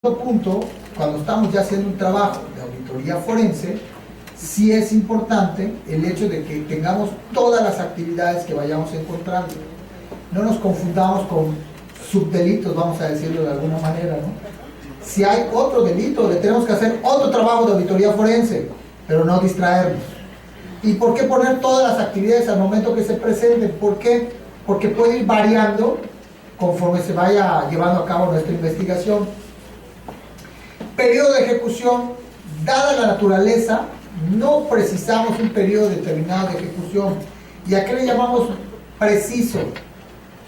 punto, cuando estamos ya haciendo un trabajo de auditoría forense, sí es importante el hecho de que tengamos todas las actividades que vayamos encontrando. No nos confundamos con subdelitos, vamos a decirlo de alguna manera, ¿no? Si hay otro delito, le tenemos que hacer otro trabajo de auditoría forense, pero no distraernos. ¿Y por qué poner todas las actividades al momento que se presenten? ¿Por qué? Porque puede ir variando conforme se vaya llevando a cabo nuestra investigación. Periodo de ejecución, dada la naturaleza, no precisamos un periodo determinado de ejecución. ¿Y a qué le llamamos preciso?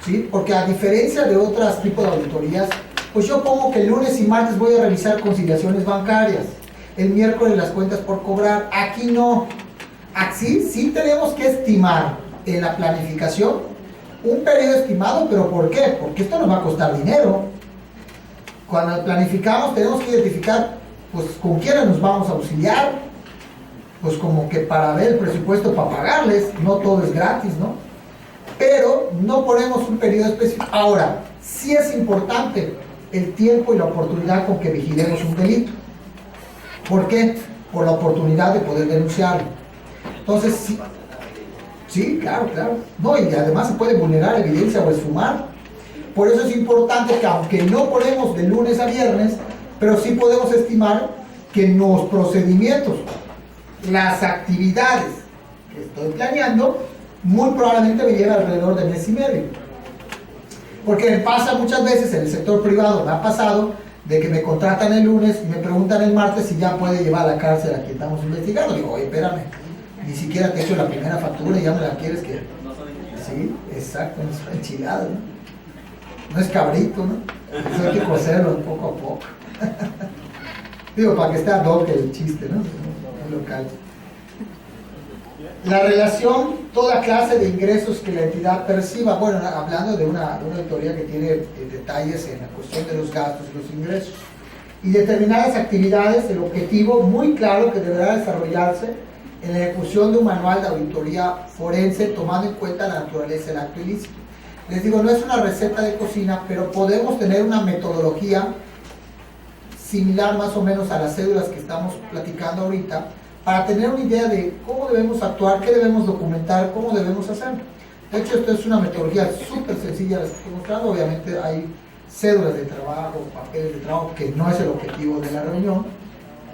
¿Sí? Porque a diferencia de otros tipos de auditorías, pues yo pongo que el lunes y martes voy a revisar conciliaciones bancarias, el miércoles las cuentas por cobrar. Aquí no. Aquí sí tenemos que estimar en la planificación un periodo estimado, pero ¿por qué? Porque esto nos va a costar dinero. Cuando planificamos tenemos que identificar pues con quiénes nos vamos a auxiliar, pues como que para ver el presupuesto para pagarles, no todo es gratis, ¿no? Pero no ponemos un periodo específico. Ahora, sí es importante el tiempo y la oportunidad con que vigilemos un delito. ¿Por qué? Por la oportunidad de poder denunciarlo. Entonces, sí, claro. No, y además se puede vulnerar evidencia o esfumar. Por eso es importante que, aunque no ponemos de lunes a viernes, pero sí podemos estimar que los procedimientos, las actividades que estoy planeando, muy probablemente me lleven alrededor de mes y medio. Porque me pasa muchas veces en el sector privado, me ha pasado de que me contratan el lunes y me preguntan el martes si ya puede llevar a la cárcel a quien estamos investigando. Digo, oye, espérame, ni siquiera te he hecho la primera factura y ya me la quieres que... Sí, exacto, no es enchilado, ¿no? No es cabrito, ¿no? Eso hay que cocerlo poco a poco. Digo, para que esté ad hoc el chiste, ¿no? Es local. La relación, toda clase de ingresos que la entidad perciba. Bueno, hablando de una auditoría que tiene detalles en la cuestión de los gastos y los ingresos. Y determinadas actividades, el objetivo muy claro que deberá desarrollarse en la ejecución de un manual de auditoría forense, tomando en cuenta la naturaleza del acto ilícito. Les digo, no es una receta de cocina, pero podemos tener una metodología similar más o menos a las cédulas que estamos platicando ahorita, para tener una idea de cómo debemos actuar, qué debemos documentar, cómo debemos hacer. De hecho, esto es una metodología súper sencilla, les estoy mostrando. Obviamente hay cédulas de trabajo, papeles de trabajo, que no es el objetivo de la reunión,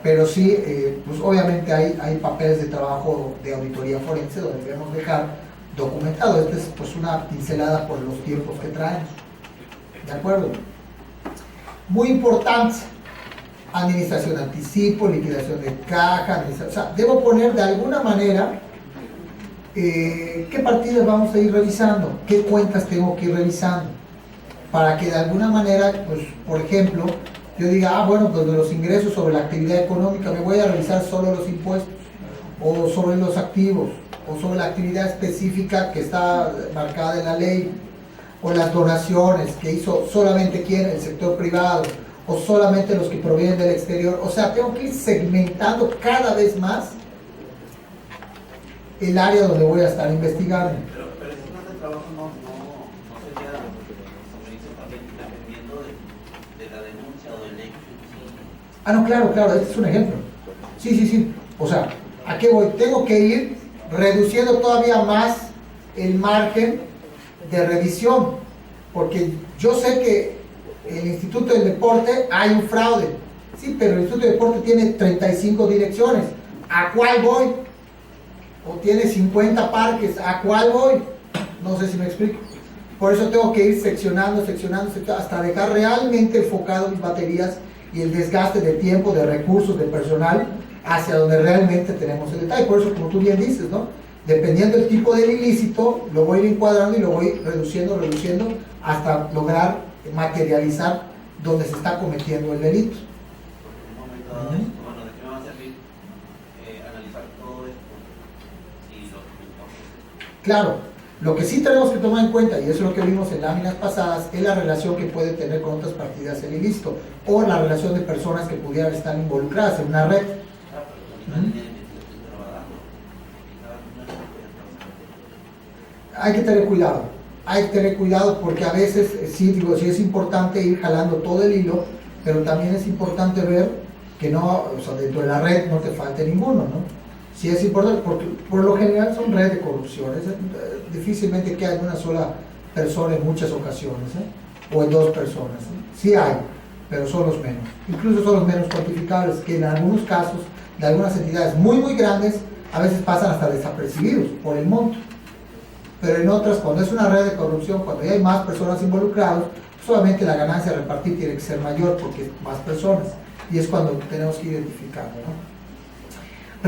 pero sí, pues obviamente hay papeles de trabajo de auditoría forense donde debemos dejar documentado. Esta es pues una pincelada por los tiempos que traemos. ¿De acuerdo? Muy importante, administración de anticipo, liquidación de caja, o sea, debo poner de alguna manera qué partidas vamos a ir revisando, qué cuentas tengo que ir revisando, para que de alguna manera, pues, por ejemplo, yo diga, bueno, pues de los ingresos sobre la actividad económica me voy a revisar solo los impuestos, o sobre los activos, o sobre la actividad específica que está marcada en la ley, o las donaciones que hizo solamente quien, el sector privado, o solamente los que provienen del exterior. O sea, tengo que ir segmentando cada vez más el área donde voy a estar investigando. Pero ese plan de trabajo no sería suministro también dependiendo de la denuncia o del hecho. No, claro, este es un ejemplo. Sí. O sea, ¿a qué voy? Tengo que ir reduciendo todavía más el margen de revisión, porque yo sé que el Instituto del Deporte hay un fraude, sí, pero el Instituto del Deporte tiene 35 direcciones, ¿a cuál voy? O tiene 50 parques, ¿a cuál voy? No sé si me explico. Por eso tengo que ir seccionando, hasta dejar realmente enfocado mis baterías y el desgaste de tiempo, de recursos, de personal, hacia donde realmente tenemos el detalle. Por eso, como tú bien dices, ¿no? Dependiendo del tipo del ilícito, lo voy a ir encuadrando y lo voy reduciendo, hasta lograr materializar donde se está cometiendo el delito. Porque en un momento dado, bueno, ¿de qué me va a servir analizar todo esto si los resultados? Claro, lo que sí tenemos que tomar en cuenta, y eso es lo que vimos en láminas pasadas, es la relación que puede tener con otras partidas el ilícito, o la relación de personas que pudieran estar involucradas en una red. Hay que tener cuidado porque a veces, sí es importante ir jalando todo el hilo, pero también es importante ver que no, o sea, dentro de la red no te falte ninguno, ¿no? Sí es importante, porque por lo general son redes de corrupción, difícilmente que haya una sola persona en muchas ocasiones, o en dos personas, sí hay, pero son los menos, incluso son los menos cuantificables, que en algunos casos, de algunas entidades muy grandes, a veces pasan hasta desapercibidos por el monto, pero en otras, cuando es una red de corrupción, cuando ya hay más personas involucradas, solamente la ganancia a repartir tiene que ser mayor porque es más personas, y es cuando tenemos que identificarlo, ¿no?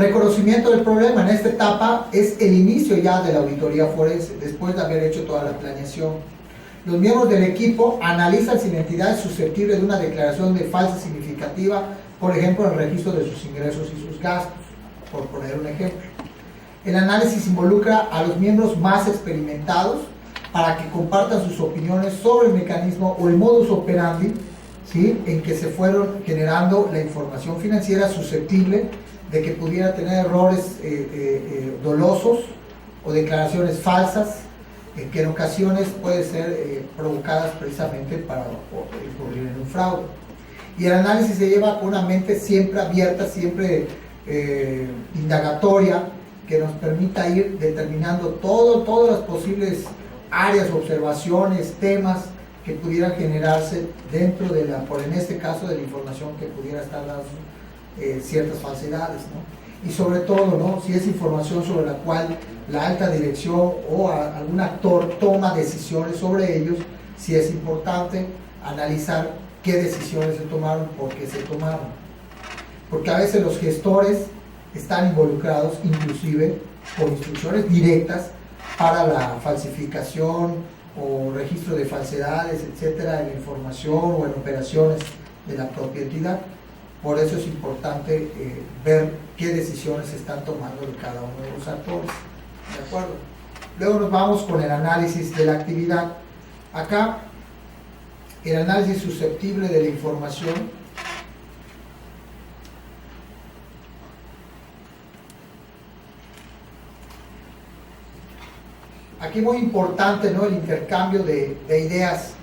Reconocimiento del problema en esta etapa es el inicio ya de la auditoría forense, después de haber hecho toda la planeación. Los miembros del equipo analizan si la entidad es susceptible de una declaración de falsa significativa, por ejemplo, en el registro de sus ingresos y sus gastos, por poner un ejemplo. El análisis involucra a los miembros más experimentados para que compartan sus opiniones sobre el mecanismo o el modus operandi, ¿sí?, en que se fueron generando la información financiera susceptible de que pudiera tener errores dolosos o declaraciones falsas, que en ocasiones pueden ser provocadas precisamente para incurrir en un fraude. Y el análisis se lleva con una mente siempre abierta, siempre indagatoria, que nos permita ir determinando todas las posibles áreas, observaciones, temas que pudieran generarse dentro de en este caso, de la información que pudiera estar dando ciertas falsedades, ¿no? Y sobre todo, ¿no?, si es información sobre la cual la alta dirección o algún actor toma decisiones sobre ellos, si es importante analizar qué decisiones se tomaron, por qué se tomaron, porque a veces los gestores están involucrados inclusive con instrucciones directas para la falsificación o registro de falsedades, etcétera, en la información o en operaciones de la propia entidad. Por eso es importante ver qué decisiones se están tomando de cada uno de los actores, ¿de acuerdo? Luego nos vamos con el análisis de la actividad. Acá, el análisis susceptible de la información aquí muy importante, ¿no?, el intercambio de ideas.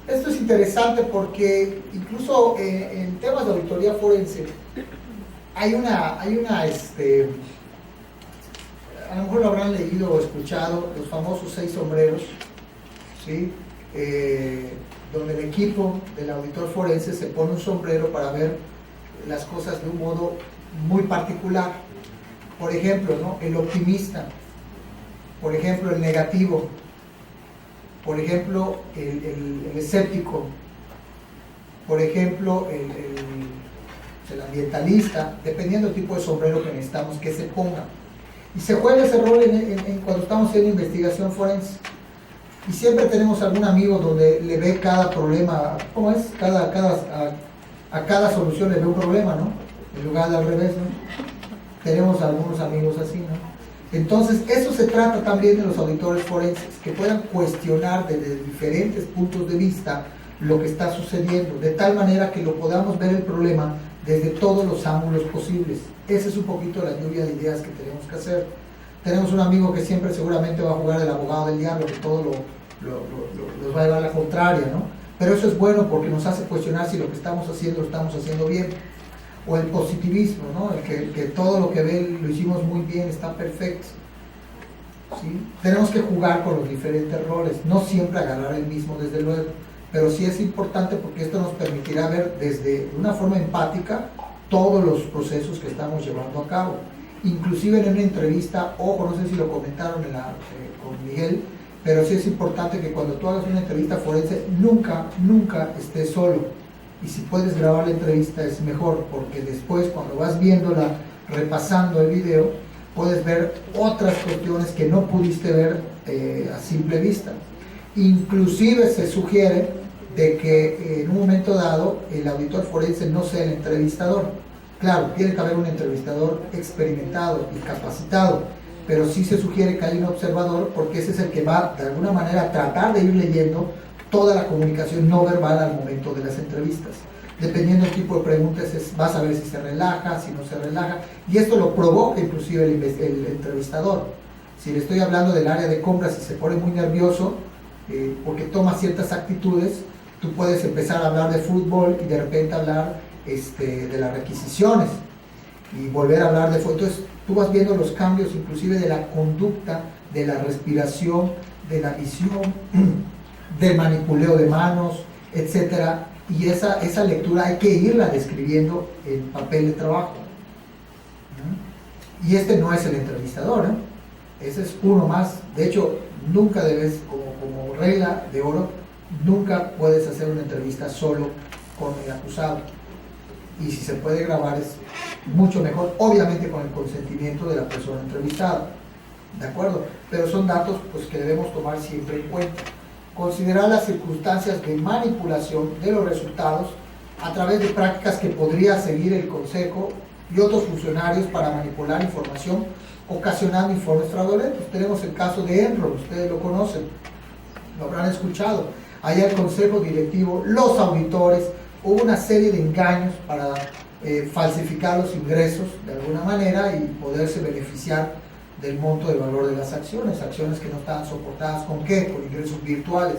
Esto es interesante porque incluso en temas de auditoría forense hay una a lo mejor lo habrán leído o escuchado, los famosos 6 sombreros, ¿sí? Donde el equipo del auditor forense se pone un sombrero para ver las cosas de un modo muy particular. Por ejemplo, ¿no?, el optimista, por ejemplo, el negativo, por ejemplo, el escéptico, por ejemplo, el ambientalista, dependiendo del tipo de sombrero que necesitamos que se ponga. Y se juega ese rol cuando estamos haciendo investigación forense. Y siempre tenemos algún amigo donde le ve cada problema, ¿cómo es? A cada solución le ve un problema, ¿no? En lugar de al revés, ¿no? Tenemos algunos amigos así, ¿no? Entonces, eso se trata también de los auditores forenses, que puedan cuestionar desde diferentes puntos de vista lo que está sucediendo, de tal manera que lo podamos ver el problema desde todos los ángulos posibles. Esa es un poquito la lluvia de ideas que tenemos que hacer. Tenemos un amigo que siempre seguramente va a jugar el abogado del diablo, que todo los va a llevar a la contraria, ¿no? Pero eso es bueno porque nos hace cuestionar si lo que estamos haciendo lo estamos haciendo bien. O el positivismo, ¿no?, el que todo lo que ve lo hicimos muy bien, está perfecto, ¿sí? Tenemos que jugar con los diferentes roles, no siempre agarrar el mismo, desde luego, pero sí es importante porque esto nos permitirá ver desde una forma empática todos los procesos que estamos llevando a cabo. Inclusive en una entrevista, ojo, no sé si lo comentaron con Miguel, pero sí es importante que cuando tú hagas una entrevista forense, nunca estés solo. Y si puedes grabar la entrevista es mejor, porque después cuando vas viéndola, repasando el video, puedes ver otras cuestiones que no pudiste ver a simple vista. Inclusive se sugiere de que en un momento dado el auditor forense no sea el entrevistador. Claro, tiene que haber un entrevistador experimentado y capacitado, pero sí se sugiere que haya un observador, porque ese es el que va de alguna manera a tratar de ir leyendo toda la comunicación no verbal al momento de las entrevistas. Dependiendo del tipo de preguntas, vas a ver si se relaja, si no se relaja, y esto lo provoca inclusive el entrevistador. Si le estoy hablando del área de compras y se pone muy nervioso porque toma ciertas actitudes, Tú puedes empezar a hablar de fútbol y de repente hablar de las requisiciones y volver a hablar de fútbol. Entonces tú vas viendo los cambios inclusive de la conducta, de la respiración, de la visión, del manipuleo de manos, etcétera. Y esa lectura hay que irla describiendo en papel de trabajo. Y no es el entrevistador, ese es uno más. De hecho, nunca debes, como regla de oro, nunca puedes hacer una entrevista solo con el acusado. Y si se puede grabar es mucho mejor, obviamente con el consentimiento de la persona entrevistada. ¿De acuerdo? Pero son datos pues, que debemos tomar siempre en cuenta. Considerar las circunstancias de manipulación de los resultados a través de prácticas que podría seguir el Consejo y otros funcionarios para manipular información, ocasionando informes fraudulentos. Tenemos el caso de Enron, ustedes lo conocen, lo habrán escuchado. Allá el Consejo Directivo, los auditores, hubo una serie de engaños para falsificar los ingresos de alguna manera y poderse beneficiar del monto de valor de las acciones que no estaban soportadas ¿con qué? Con ingresos virtuales,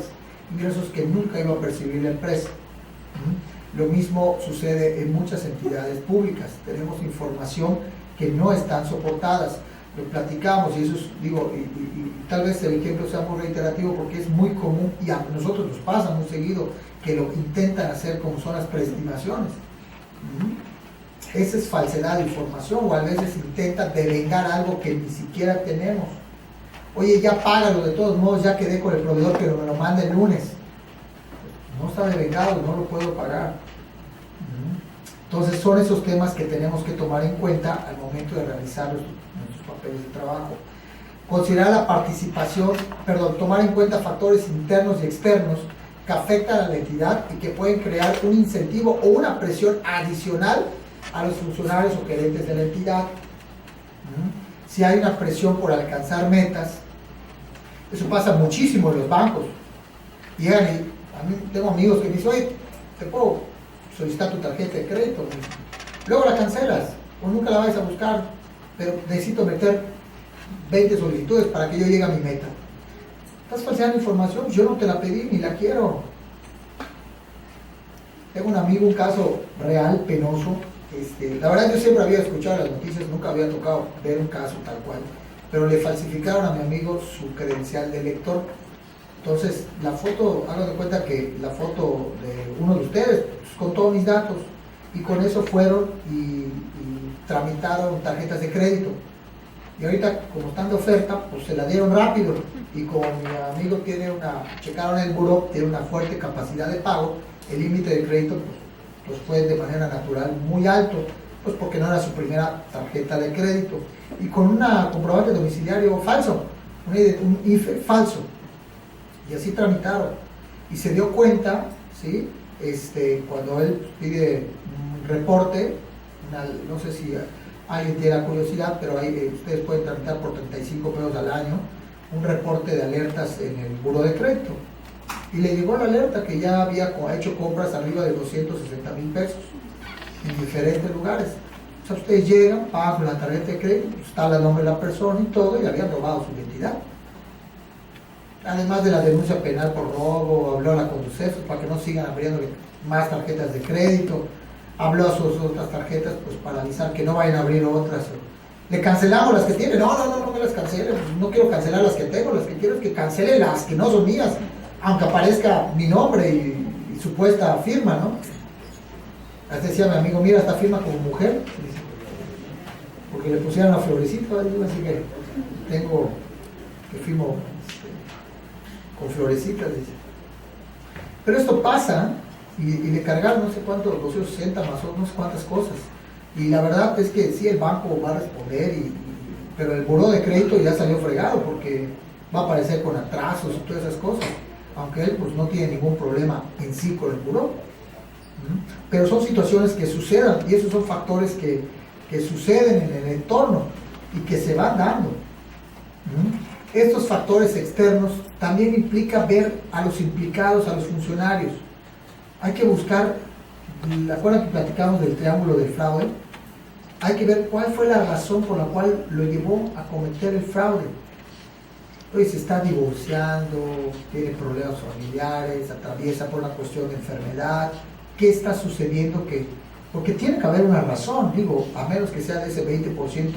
ingresos que nunca iba a percibir la empresa. Lo mismo sucede en muchas entidades públicas, tenemos información que no están soportadas, lo platicamos y eso es, digo, y tal vez el ejemplo sea muy reiterativo porque es muy común y a nosotros nos pasa muy seguido que lo intentan hacer como son las preestimaciones. Esa es falsedad de información o a veces intentan devengar algo que ni siquiera tenemos. Oye, ya págalo, de todos modos ya quedé con el proveedor que me lo manda el lunes. No está devengado, no lo puedo pagar. Entonces son esos temas que tenemos que tomar en cuenta al momento de realizar nuestros papeles de trabajo. Considerar la participación, tomar en cuenta factores internos y externos que afectan a la entidad y que pueden crear un incentivo o una presión adicional a los funcionarios o gerentes de la entidad. Si hay una presión por alcanzar metas, eso pasa muchísimo en los bancos. Llegan y a mí tengo amigos que me dicen, oye, te puedo solicitar tu tarjeta de crédito. Luego la cancelas o nunca la vais a buscar, pero necesito meter 20 solicitudes para que yo llegue a mi meta. Estás falseando información, yo no te la pedí ni la quiero. Tengo un amigo, un caso real, penoso. La verdad yo siempre había escuchado las noticias, nunca había tocado ver un caso tal cual, pero le falsificaron a mi amigo su credencial de lector. Entonces la foto, hagan de cuenta que la foto de uno de ustedes, pues, con todos mis datos, y con eso fueron y tramitaron tarjetas de crédito. Y ahorita, como están de oferta, pues se la dieron rápido. Y como mi amigo checaron el buró, tiene una fuerte capacidad de pago, el límite de crédito pues fue de manera natural muy alto, pues porque no era su primera tarjeta de crédito. Y con una comprobante domiciliario falso, un IFE falso. Y así tramitaron. Y se dio cuenta, ¿sí? Cuando él pide un reporte, no sé si alguien tiene la curiosidad, pero ahí ustedes pueden tramitar por 35 pesos al año un reporte de alertas en el buró de crédito. Y le llegó la alerta que ya había hecho compras arriba de 260,000 pesos en diferentes lugares. O sea, ustedes llegan, pagan con la tarjeta de crédito, está el nombre de la persona y todo, y habían robado su identidad. Además de la denuncia penal por robo, habló a la Conducef para que no sigan abriéndole más tarjetas de crédito, habló a sus otras tarjetas pues para avisar que no vayan a abrir otras. Le cancelamos las que tiene, no me las cancele, pues no quiero cancelar las que tengo, las que quiero es que cancele las que no son mías, aunque aparezca mi nombre y supuesta firma, ¿no? Así decía mi amigo, mira, esta firma como mujer, porque le pusieron la florecita, así que tengo que firmo con florecitas, dice. Pero esto pasa y le cargaron no sé cuánto, 260 más o no sé cuántas cosas. Y la verdad es que sí, el banco va a responder, pero el buró de crédito ya salió fregado porque va a aparecer con atrasos y todas esas cosas, aunque él pues no tiene ningún problema en sí con el buró. Pero son situaciones que sucedan y esos son factores que suceden en el entorno y que se van dando. Estos factores externos también implica ver a los implicados, a los funcionarios. Hay que buscar, ¿la acuerdan que platicamos del triángulo del fraude? Hay que ver cuál fue la razón por la cual lo llevó a cometer el fraude. hoy se está divorciando, tiene problemas familiares, atraviesa por una cuestión de enfermedad. ¿Qué está sucediendo? Porque tiene que haber una razón, digo, a menos que sea de ese 20%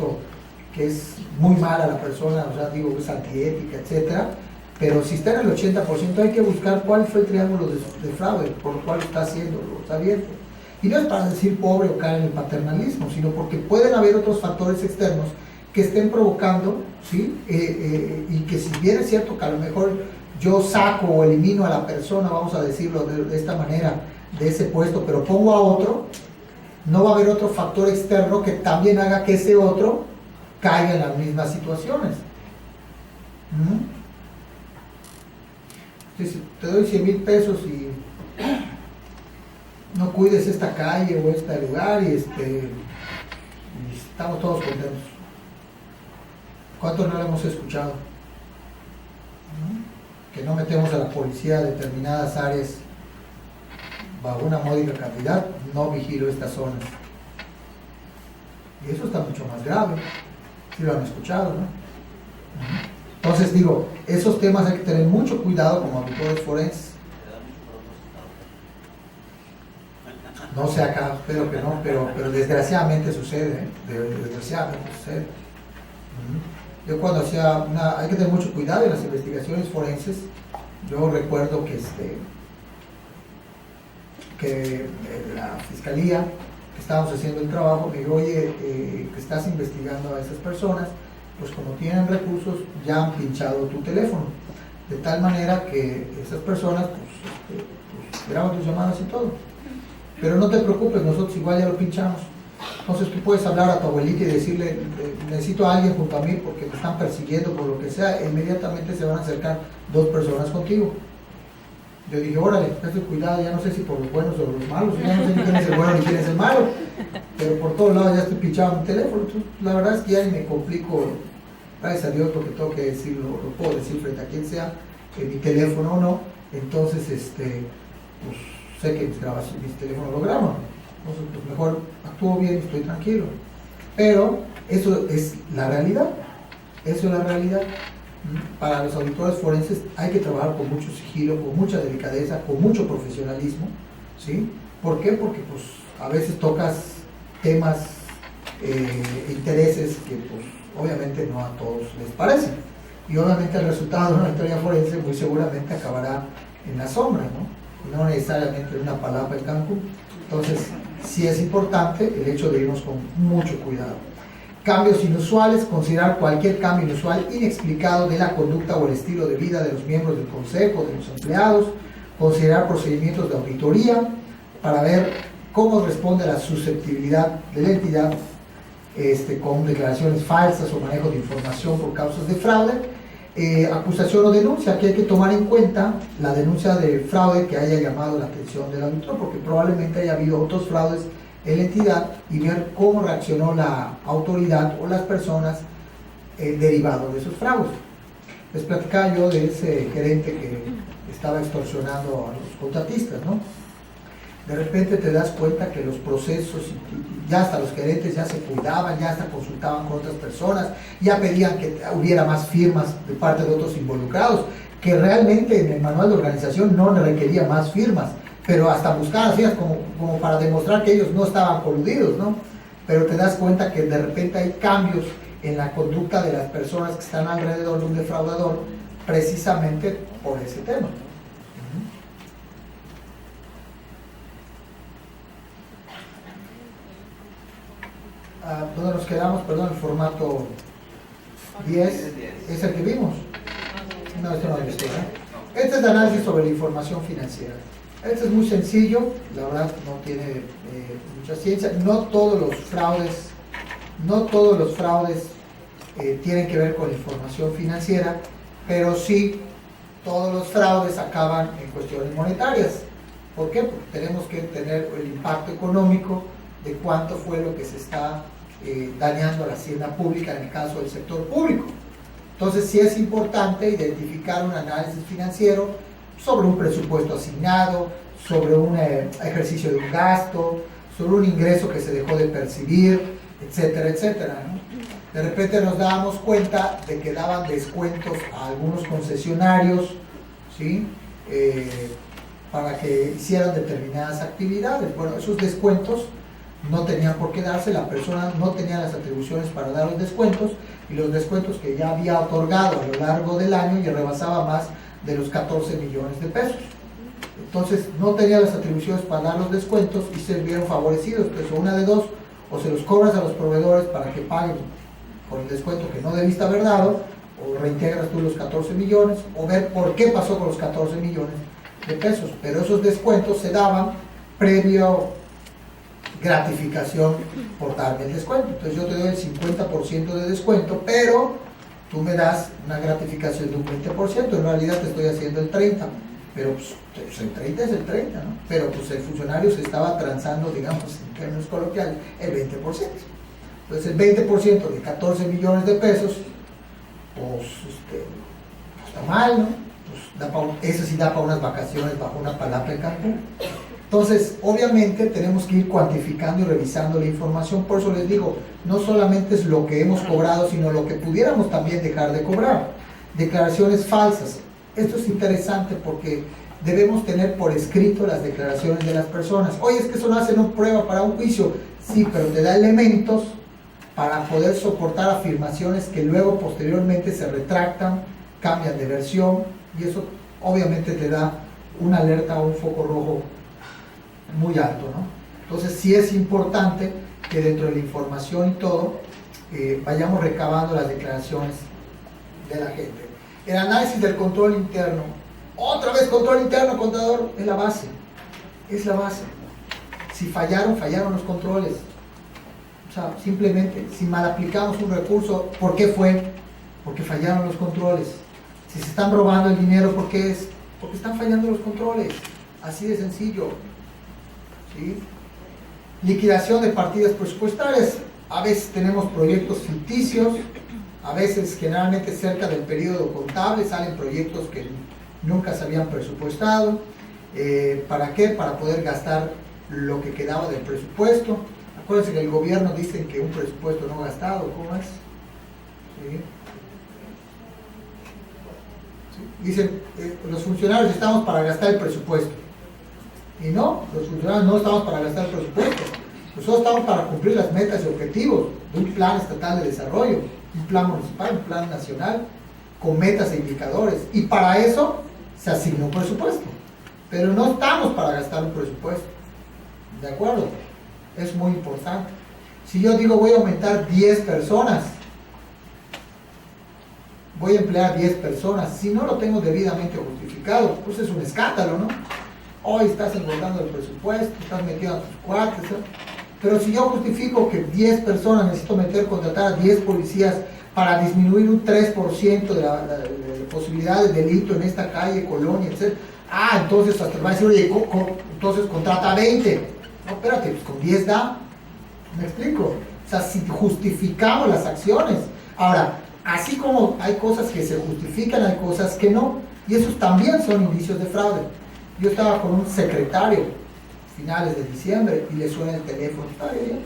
que es muy mala la persona, o sea, digo, es antiética, etcétera. Pero si está en el 80%, hay que buscar cuál fue el triángulo de fraude por el cual está haciendo, lo está viendo. Y no es para decir pobre o caer en el paternalismo, sino porque pueden haber otros factores externos que estén provocando, ¿sí? Y que si bien es cierto que a lo mejor yo saco o elimino a la persona, vamos a decirlo de esta manera, de ese puesto, pero pongo a otro, no va a haber otro factor externo que también haga que ese otro caiga en las mismas situaciones. Si te doy 100,000 pesos y no cuides esta calle o este lugar y estamos todos contentos. ¿Cuántos no lo hemos escuchado? Que no metemos a la policía a determinadas áreas bajo una módica cantidad, no vigilo estas zonas. Y eso está mucho más grave, si lo han escuchado, ¿no? Entonces digo, esos temas hay que tener mucho cuidado como auditores forenses. No sé acá, espero que no, pero desgraciadamente sucede, desgraciadamente sucede. Yo cuando hacía hay que tener mucho cuidado en las investigaciones forenses. Yo recuerdo que la fiscalía, que estábamos haciendo el trabajo, me dijo, oye, que estás investigando a esas personas, pues como tienen recursos, ya han pinchado tu teléfono, de tal manera que esas personas, pues graban tus llamadas y todo. Pero no te preocupes, nosotros igual ya lo pinchamos. Entonces tú puedes hablar a tu abuelita y decirle, necesito a alguien junto a mí porque me están persiguiendo por lo que sea, e inmediatamente se van a acercar 2 personas contigo. Yo dije, órale, ten cuidado, ya no sé si por los buenos o los malos, ya no sé ni quién es el bueno ni quién es el malo, pero por todos lados ya estoy pinchado mi teléfono. Entonces, la verdad es que ya ni me complico, gracias a Dios, porque tengo que decirlo, lo puedo decir frente a quien sea, mi teléfono o no. Entonces, pues sé que mis teléfonos lo graban, entonces pues mejor actúo bien, estoy tranquilo. Pero eso es la realidad, eso es la realidad. Para los auditores forenses hay que trabajar con mucho sigilo, con mucha delicadeza, con mucho profesionalismo, ¿sí? ¿Por qué? Porque pues a veces tocas temas, intereses que pues obviamente no a todos les parecen, y obviamente el resultado de una auditoría forense muy seguramente acabará en la sombra, ¿no? No necesariamente en una palabra en Cancún. Entonces sí es importante el hecho de irnos con mucho cuidado. Cambios inusuales: considerar cualquier cambio inusual inexplicado de la conducta o el estilo de vida de los miembros del consejo, de los empleados. Considerar procedimientos de auditoría para ver cómo responde la susceptibilidad de la entidad con declaraciones falsas o manejo de información por causas de fraude. Acusación o denuncia: aquí hay que tomar en cuenta la denuncia de fraude que haya llamado la atención del auditor, porque probablemente haya habido otros fraudes en la entidad, y ver cómo reaccionó la autoridad o las personas derivados de esos fraudes. Les platicaba yo de ese gerente que estaba extorsionando a los contratistas, ¿no? De repente te das cuenta que los procesos, ya hasta los gerentes ya se cuidaban, ya hasta consultaban con otras personas, ya pedían que hubiera más firmas de parte de otros involucrados, que realmente en el manual de organización no requería más firmas, pero hasta buscar así como para demostrar que ellos no estaban coludidos, ¿no? Pero te das cuenta que de repente hay cambios en la conducta de las personas que están alrededor de un defraudador, precisamente por ese tema. ¿Dónde nos quedamos? Perdón, el formato 10 es el que vimos. No, esto no lo visto, ¿eh? Este es el análisis sobre la información financiera. Este es muy sencillo, la verdad no tiene mucha ciencia. No todos los fraudes tienen que ver con la información financiera, pero sí todos los fraudes acaban en cuestiones monetarias. ¿Por qué? Porque tenemos que tener el impacto económico de cuánto fue lo que se está dañando a la hacienda pública en el caso del sector público. Entonces sí es importante identificar un análisis financiero sobre un presupuesto asignado, sobre un ejercicio de un gasto, sobre un ingreso que se dejó de percibir, etcétera, etcétera, ¿no? De repente nos dábamos cuenta de que daban descuentos a algunos concesionarios, ¿sí? Para que hicieran determinadas actividades. Bueno, esos descuentos no tenían por qué darse, la persona no tenía las atribuciones para dar los descuentos, y los descuentos que ya había otorgado a lo largo del año ya rebasaba más de los 14 millones de pesos. Entonces no tenía las atribuciones para dar los descuentos y se vieron favorecidos. Entonces, una de dos, o se los cobras a los proveedores para que paguen por el descuento que no debiste haber dado, o reintegras tú los 14 millones, o ver por qué pasó con los 14 millones de pesos. Pero esos descuentos se daban previo gratificación por darme el descuento. Entonces yo te doy el 50% de descuento, pero tú me das una gratificación de un 20%, en realidad te estoy haciendo el 30%, pero pues, el 30 es el 30, ¿no? Pero pues el funcionario se estaba transando, digamos, en términos coloquiales, el 20%. Entonces el 20% de 14 millones de pesos, pues, está mal, ¿no? Pues, eso sí da para unas vacaciones bajo una palapa en Cancún. Entonces, obviamente tenemos que ir cuantificando y revisando la información. Por eso les digo, no solamente es lo que hemos cobrado, sino lo que pudiéramos también dejar de cobrar. Declaraciones falsas. Esto es interesante porque debemos tener por escrito las declaraciones de las personas. Oye, es que eso no hace una prueba para un juicio. Sí, pero te da elementos para poder soportar afirmaciones que luego posteriormente se retractan, cambian de versión, y eso obviamente te da una alerta o un foco rojo muy alto, ¿no? Entonces sí es importante que dentro de la información y todo vayamos recabando las declaraciones de la gente. El análisis del control interno, otra vez control interno, contador, es la base, Si fallaron los controles. O sea, simplemente, si mal aplicamos un recurso, ¿por qué fue? Porque fallaron los controles. Si se están robando el dinero, ¿por qué es? Porque están fallando los controles. Así de sencillo. ¿Sí? Liquidación de partidas presupuestarias. A veces tenemos proyectos ficticios, a veces generalmente cerca del periodo contable salen proyectos que nunca se habían presupuestado. ¿Para qué? Para poder gastar lo que quedaba del presupuesto. Acuérdense que el gobierno dice que un presupuesto no gastado, ¿cómo es? ¿Sí? ¿Sí? Dicen, los funcionarios estamos para gastar el presupuesto. Y no, los funcionarios no estamos para gastar el presupuesto. Nosotros estamos para cumplir las metas y objetivos de un plan estatal de desarrollo, un plan municipal, un plan nacional, con metas e indicadores. Y para eso se asigna un presupuesto. Pero no estamos para gastar un presupuesto. ¿De acuerdo? Es muy importante. Si yo digo voy a aumentar 10 personas, voy a emplear 10 personas, si no lo tengo debidamente justificado, pues es un escándalo, ¿no? Hoy estás engordando el presupuesto, estás metiendo a tus cuates, ¿no? Pero si yo justifico que 10 personas necesito contratar a 10 policías para disminuir un 3% de la posibilidad de delito en esta calle, colonia, etc. Entonces hasta va a decir, oye, entonces contrata a 20. No, espérate, pues con 10 da. ¿Me explico? O sea, si justificamos las acciones. Ahora, así como hay cosas que se justifican, hay cosas que no. Y esos también son indicios de fraude. Yo estaba con un secretario finales de diciembre y le suena el teléfono. Está bien.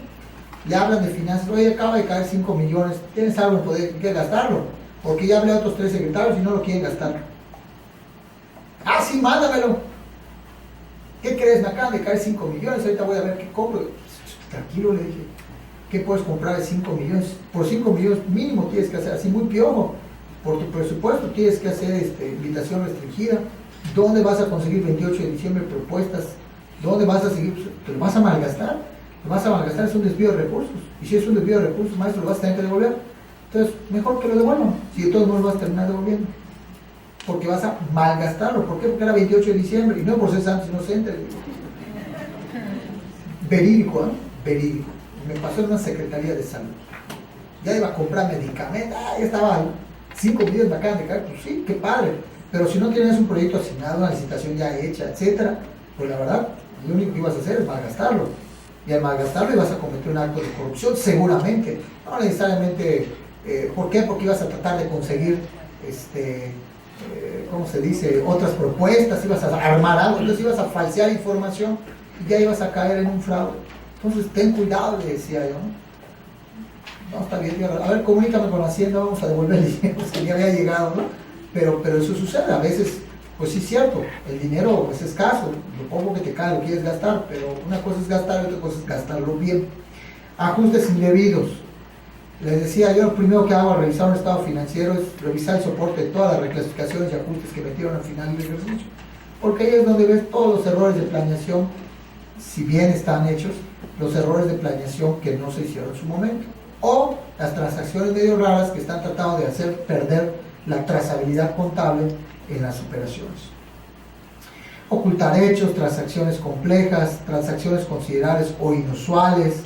Le hablan de finanzas. Oye, acaba de caer 5 millones. ¿Tienes algo en poder que gastarlo? Porque ya hablé a otros 3 secretarios y no lo quieren gastar. Sí, mándamelo. ¿Qué crees? Me acaban de caer 5 millones, ahorita voy a ver qué compro. Tranquilo, le dije. ¿Qué puedes comprar de 5 millones? Por 5 millones mínimo tienes que hacer, así muy piojo. Por tu presupuesto tienes que hacer invitación restringida. ¿Dónde vas a conseguir 28 de diciembre propuestas? ¿Dónde vas a seguir? ¿Te lo vas a malgastar? Lo vas a malgastar, es un desvío de recursos. Y si es un desvío de recursos, maestro, lo vas a tener que devolver. Entonces, mejor que lo devuelvan. Si de todos modos lo vas a terminar devolviendo. Porque vas a malgastarlo. ¿Por qué? Porque era 28 de diciembre y no por ser santos inocentes. Verídico, ¿eh? Verídico. Me pasó en una secretaría de salud. Ya iba a comprar medicamentos, ya estaba 5 millones me acaban de caer. Pues sí, qué padre. Pero si no tienes un proyecto asignado, una licitación ya hecha, etcétera, pues la verdad, lo único que ibas a hacer es malgastarlo. Y al malgastarlo ibas a cometer un acto de corrupción, seguramente. No necesariamente. ¿Por qué? Porque ibas a tratar de conseguir ¿cómo se dice? Otras propuestas, ibas a armar algo, entonces ibas a falsear información y ya ibas a caer en un fraude. Entonces ten cuidado, le decía yo, ¿no? No, está bien, a ver, comunícame con la Hacienda, vamos a devolver el dinero, pues, que ya había llegado, ¿no? Pero eso sucede, a veces, pues sí es cierto, el dinero es escaso, lo poco que te cae lo quieres gastar, pero una cosa es gastar y otra cosa es gastarlo bien. Ajustes indebidos. Les decía, yo lo primero que hago al revisar un estado financiero es revisar el soporte de todas las reclasificaciones y ajustes que metieron al final del ejercicio, porque ahí es donde ves todos los errores de planeación, si bien están hechos, los errores de planeación que no se hicieron en su momento, o las transacciones medio raras que están tratando de hacer perder la trazabilidad contable en las operaciones. Ocultar hechos, transacciones complejas, transacciones considerables o inusuales,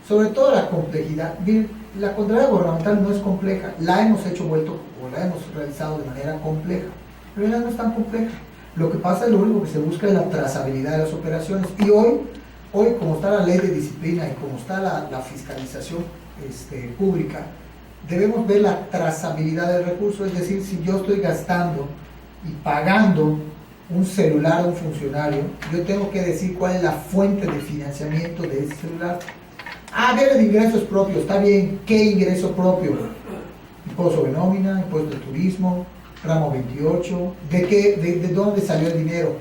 sobre todo la complejidad. Bien, la contabilidad gubernamental no es compleja, la hemos hecho vuelto o la hemos realizado de manera compleja, pero no es tan compleja. Lo que pasa es lo único que se busca es la trazabilidad de las operaciones, y hoy como está la ley de disciplina y como está la fiscalización pública, debemos ver la trazabilidad del recurso, es decir, si yo estoy gastando y pagando un celular a un funcionario, yo tengo que decir cuál es la fuente de financiamiento de ese celular. Ah, viene de ingresos propios, está bien, ¿qué ingreso propio? Impuesto sobre nómina, impuesto de turismo, ramo 28, ¿de dónde salió el dinero?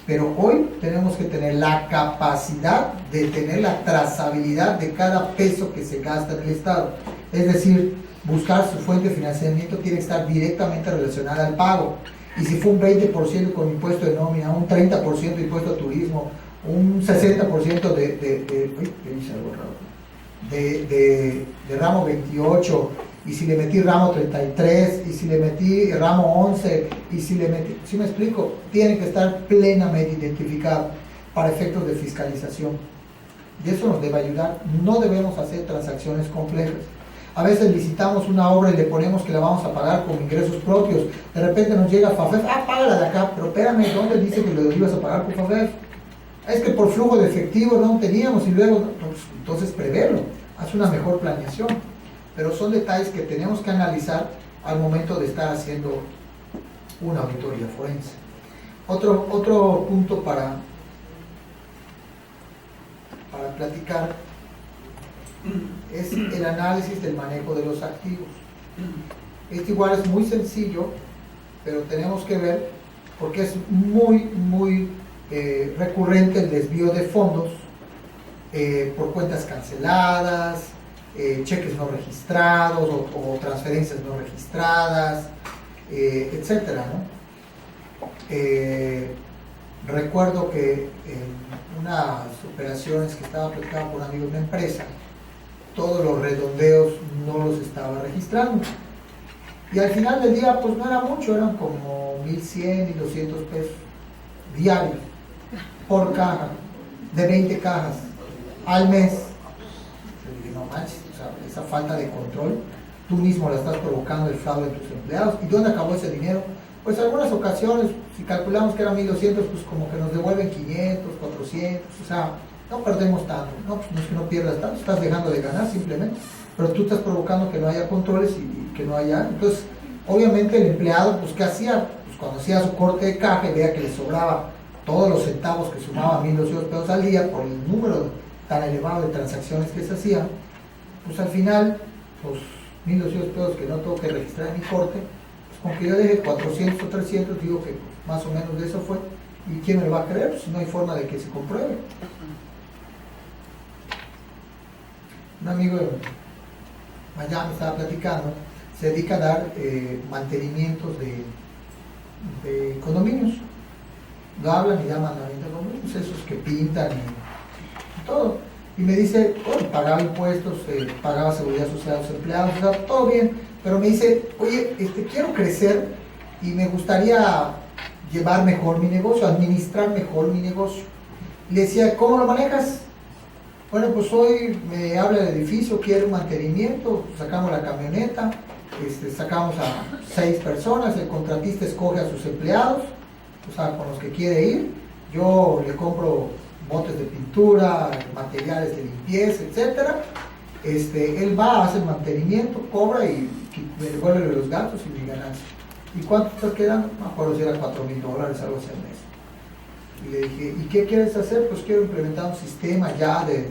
Pero hoy tenemos que tener la capacidad de tener la trazabilidad de cada peso que se gasta en el Estado. Es decir, buscar su fuente de financiamiento tiene que estar directamente relacionada al pago. Y si fue un 20% con impuesto de nómina, un 30% de impuesto de turismo, un 60% de ramo 28, y si le metí ramo 33, y si le metí ramo 11, y si le metí, ¿sí me explico? Tiene que estar plenamente identificado para efectos de fiscalización. Y eso nos debe ayudar. No debemos hacer transacciones complejas. A veces licitamos una obra y le ponemos que la vamos a pagar con ingresos propios. De repente nos llega FAFEF, págala de acá, pero espérame, ¿dónde dice que lo ibas a pagar con FAFEF? Es que por flujo de efectivo no teníamos, y luego, entonces preverlo, haz una mejor planeación. Pero son detalles que tenemos que analizar al momento de estar haciendo una auditoría forense. Otro punto para platicar es el análisis del manejo de los activos. Este igual es muy sencillo, pero tenemos que ver, porque es muy recurrente el desvío de fondos por cuentas canceladas, cheques no registrados o transferencias no registradas, etcétera, ¿no? Recuerdo que en unas operaciones que estaba platicando con un amigo de una empresa, todos los redondeos no los estaba registrando, y al final del día pues no era mucho, eran como 1,100 y 200 pesos diarios por caja, de 20 cajas al mes. No manches, o sea, esa falta de control, tú mismo la estás provocando, el fraude de tus empleados. ¿Y dónde acabó ese dinero? Pues en algunas ocasiones, si calculamos que eran 1,200, pues como que nos devuelven 500, 400, o sea, no perdemos tanto. No, pues no es que no pierdas tanto, estás dejando de ganar simplemente, pero tú estás provocando que no haya controles y que no haya. Entonces, obviamente el empleado, pues ¿qué hacía? Pues cuando hacía su corte de caja y veía que le sobraba todos los centavos que sumaban 1,200 pesos al día por el número tan elevado de transacciones que se hacían, pues al final, pues 1,200 pesos que no tengo que registrar en mi corte, pues con que yo deje 400 o 300, digo que más o menos de eso fue, ¿y quién me lo va a creer? Pues no hay forma de que se compruebe. Un amigo de Miami estaba platicando, se dedica a dar mantenimientos de condominios. Lo hablan y llaman a condominios, esos que pintan y todo. Y me dice, pagaba impuestos, pagaba seguridad social a los empleados, o sea, todo bien, pero me dice, oye, quiero crecer y me gustaría llevar mejor mi negocio, administrar mejor mi negocio. Y le decía, ¿cómo lo manejas? Bueno, pues hoy me habla el edificio, quiere un mantenimiento, sacamos la camioneta, sacamos a 6 personas, el contratista escoge a sus empleados, o sea, con los que quiere ir, yo le compro botes de pintura, materiales de limpieza, etcétera. Él va, hace el mantenimiento, cobra y me devuelve los gastos y mi ganancia. ¿Y cuánto estás quedando? No me acuerdo si era $4,000, algo así al mes. Y le dije, ¿y qué quieres hacer? Pues quiero implementar un sistema ya de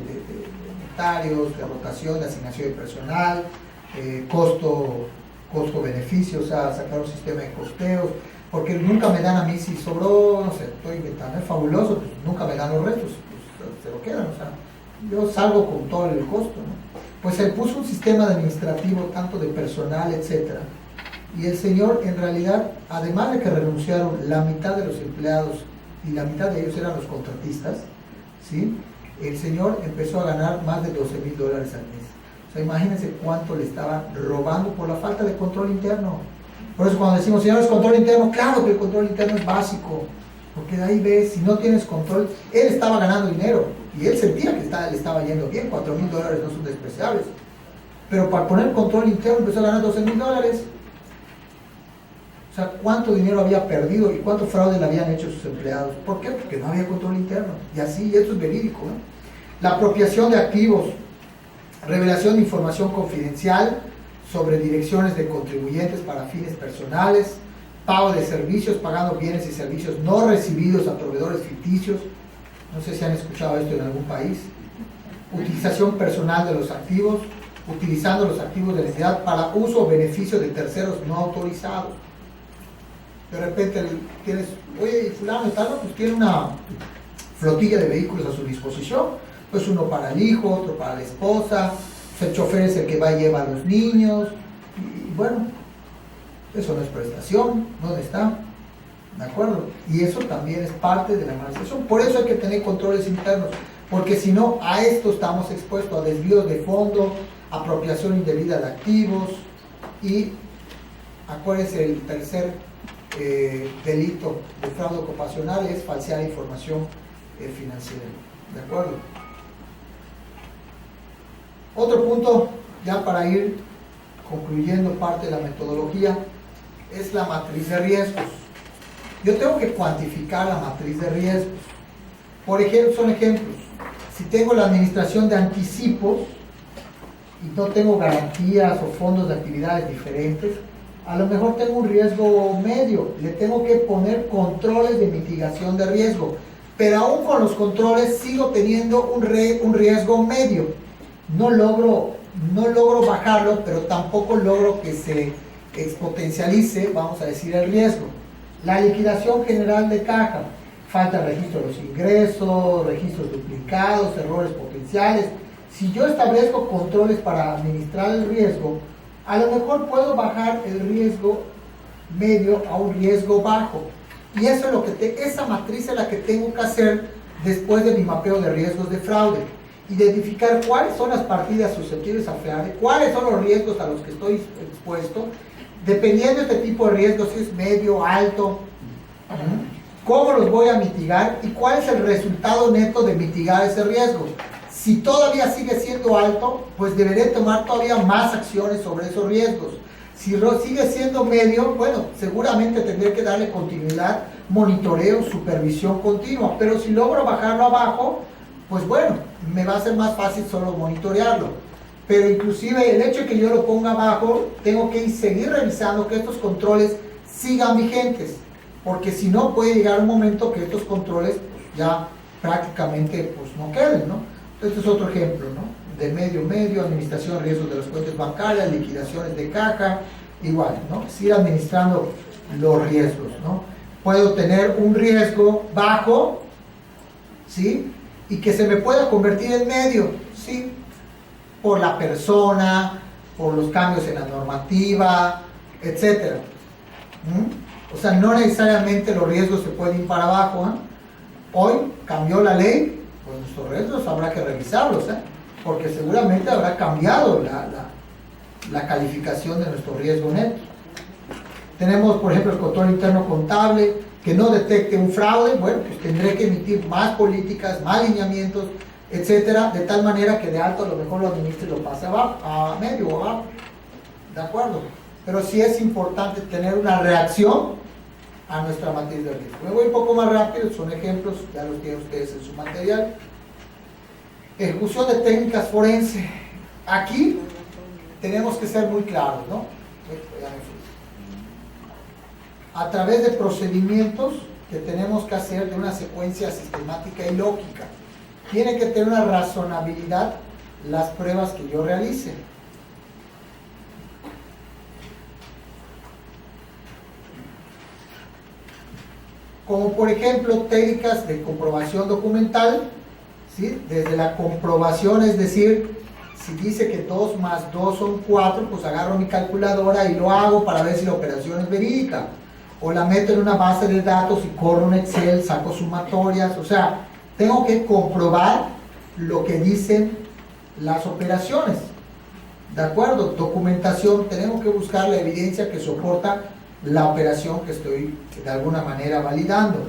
presupuestarios, de rotación, de asignación de personal, costo-beneficio, o sea, sacar un sistema de costeos, porque nunca me dan a mí si sobró, no sé, estoy inventando, es fabuloso, pues nunca me dan los restos, pues se lo quedan, o sea, yo salgo con todo el costo, ¿no? Pues se puso un sistema administrativo, tanto de personal, etcétera, y el señor en realidad, además de que renunciaron la mitad de los empleados y la mitad de ellos eran los contratistas, ¿sí? El señor empezó a ganar más de $12,000 al mes. O sea, imagínense cuánto le estaban robando por la falta de control interno. Por eso cuando decimos, señores, control interno, claro que el control interno es básico, porque de ahí ves, si no tienes control, él estaba ganando dinero, y él sentía que le estaba yendo bien, $4,000 no son despreciables, pero para poner control interno empezó a ganar $12,000. O sea, cuánto dinero había perdido y cuánto fraude le habían hecho sus empleados. ¿Por qué? Porque no había control interno. Y así, esto es verídico, ¿no? La apropiación de activos, revelación de información confidencial sobre direcciones de contribuyentes para fines personales, pago de servicios, pagando bienes y servicios no recibidos a proveedores ficticios. No sé si han escuchado esto en algún país. Utilización personal de los activos, utilizando los activos de la entidad para uso o beneficio de terceros no autorizados. De repente tienes, oye, fulano y tal, pues tiene una flotilla de vehículos a su disposición, pues uno para el hijo, otro para la esposa, el chofer es el que va y lleva a los niños, y bueno, eso no es prestación, ¿dónde está? ¿De acuerdo? Y eso también es parte de la malversación, por eso hay que tener controles internos, porque si no, a esto estamos expuestos, a desvíos de fondo, apropiación indebida de activos, y acuérdense, el tercer delito de fraude ocupacional es falsear información financiera. ¿De acuerdo? Otro punto, ya para ir concluyendo parte de la metodología, es la matriz de riesgos. Yo tengo que cuantificar la matriz de riesgos. Por ejemplo, son ejemplos. Si tengo la administración de anticipos y no tengo garantías o fondos de actividades diferentes, a lo mejor tengo un riesgo medio, le tengo que poner controles de mitigación de riesgo, pero aún con los controles sigo teniendo un riesgo medio. No logro bajarlo, pero tampoco logro que se exponencialice, vamos a decir, el riesgo. La liquidación general de caja, falta de registro de los ingresos, registros duplicados, errores potenciales. Si yo establezco controles para administrar el riesgo, a lo mejor puedo bajar el riesgo medio a un riesgo bajo. Y eso es lo que esa matriz es la que tengo que hacer después de mi mapeo de riesgos de fraude. Identificar cuáles son las partidas susceptibles a fraude, cuáles son los riesgos a los que estoy expuesto, dependiendo de este tipo de riesgos, si es medio, alto, cómo los voy a mitigar y cuál es el resultado neto de mitigar ese riesgo. Si todavía sigue siendo alto, pues deberé tomar todavía más acciones sobre esos riesgos. Si sigue siendo medio, bueno, seguramente tendré que darle continuidad, monitoreo, supervisión continua. Pero si logro bajarlo abajo, pues bueno, me va a ser más fácil solo monitorearlo. Pero inclusive el hecho de que yo lo ponga abajo, tengo que seguir revisando que estos controles sigan vigentes. Porque si no, puede llegar un momento que estos controles pues, ya prácticamente pues, no queden, ¿no? Este es otro ejemplo, ¿no? De medio, administración de riesgos de las cuentas bancarias, liquidaciones de caja, igual, ¿no? Es ir administrando los riesgos, ¿no? Puedo tener un riesgo bajo, ¿sí? Y que se me pueda convertir en medio, ¿sí? Por la persona, por los cambios en la normativa, etc. O sea, no necesariamente los riesgos se pueden ir para abajo, ¿eh? Hoy cambió la ley, pues nuestros riesgos habrá que revisarlos, porque seguramente habrá cambiado la calificación de nuestro riesgo neto. Tenemos, por ejemplo, el control interno contable, que no detecte un fraude, bueno, pues tendré que emitir más políticas, más lineamientos, etcétera, de tal manera que de alto a lo mejor lo administre y lo pase abajo, a medio o abajo, ¿de acuerdo? Pero sí es importante tener una reacción a nuestra matriz de riesgo. Me voy un poco más rápido, son ejemplos, ya los tienen ustedes en su material. Ejecución de técnicas forenses. Aquí tenemos que ser muy claros, ¿no? A través de procedimientos que tenemos que hacer de una secuencia sistemática y lógica. Tiene que tener una razonabilidad las pruebas que yo realice. Como por ejemplo técnicas de comprobación documental, ¿sí? Desde la comprobación, es decir, si dice que 2 más 2 son 4, pues agarro mi calculadora y lo hago para ver si la operación es verídica. O la meto en una base de datos y corro un Excel, saco sumatorias. O sea, tengo que comprobar lo que dicen las operaciones. ¿De acuerdo? Documentación, tenemos que buscar la evidencia que soporta la operación que estoy de alguna manera validando.